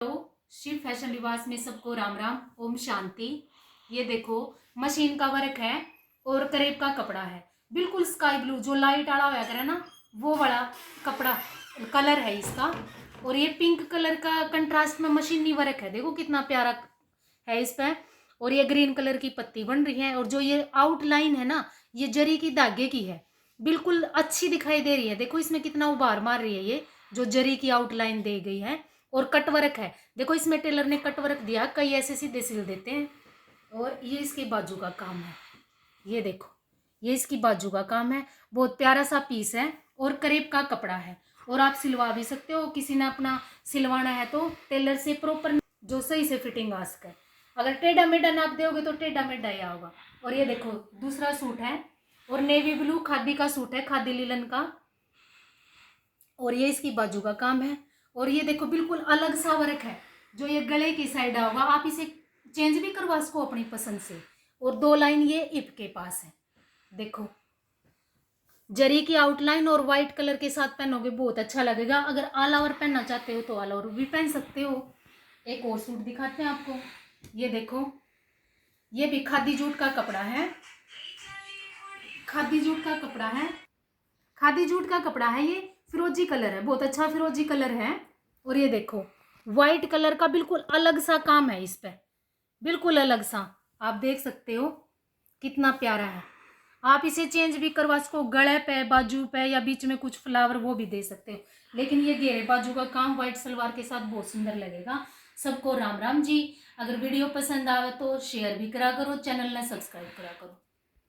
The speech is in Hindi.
हेलो, शिव फैशन लिबास में सबको राम राम, ओम शांति। ये देखो, मशीन का वर्क है और करेब का कपड़ा है। बिल्कुल स्काई ब्लू जो लाइट आड़ा होया करे ना, वो वाला कपड़ा कलर है इसका। और ये पिंक कलर का कंट्रास्ट में मशीनी वर्क है। देखो कितना प्यारा है इस पे। और ये ग्रीन कलर की पत्ती बन रही है। और जो ये आउटलाइन है ना, ये जरी की धागे की है, बिल्कुल अच्छी दिखाई दे रही है। देखो इसमें कितना उभार मार रही है ये जो जरी की आउटलाइन दी गई है। और कटवर्क है, देखो इसमें टेलर ने कटवर्क दिया, कई ऐसे सीधे सिल देते हैं। और ये इसके बाजू का काम है। ये देखो, ये इसकी बाजू का काम है। बहुत प्यारा सा पीस है और करीब का कपड़ा है। और आप सिलवा भी सकते हो, किसी ने अपना सिलवाना है तो टेलर से प्रॉपर जो सही से फिटिंग आ सके। अगर टेढ़ा मेढ़ा नाप दोगे तो टेढ़ा मेढ़ा ही होगा। और ये देखो दूसरा सूट है और नेवी ब्लू खादी का सूट है, खादी लिलन का। और ये इसकी बाजू का काम है। और ये देखो बिल्कुल अलग सा वर्क है जो ये गले की साइड होगा। आप इसे चेंज भी करवा सको अपनी पसंद से। और 2 लाइन ये इप के पास है। देखो जरी की आउटलाइन और व्हाइट कलर के साथ पहनोगे बहुत अच्छा लगेगा। अगर ऑल ओवर पहनना चाहते हो तो ऑल ओवर भी पहन सकते हो। एक और सूट दिखाते हैं आपको। ये देखो, ये भी खादी जूट का कपड़ा है। खादी जूट का कपड़ा है, खादी जूट का कपड़ा है। ये फिरोजी कलर है, बहुत अच्छा फिरोजी कलर है। और ये देखो व्हाइट कलर का बिल्कुल अलग सा काम है इस पे, बिल्कुल अलग सा। आप देख सकते हो कितना प्यारा है। आप इसे चेंज भी करवा सको, गले पे, बाजू पे, या बीच में कुछ फ्लावर वो भी दे सकते हो। लेकिन ये घेरे बाजू का काम व्हाइट सलवार के साथ बहुत सुंदर लगेगा। सबको राम राम जी। अगर वीडियो पसंद आवे तो शेयर भी करा करो, चैनल ने सब्सक्राइब करा करो।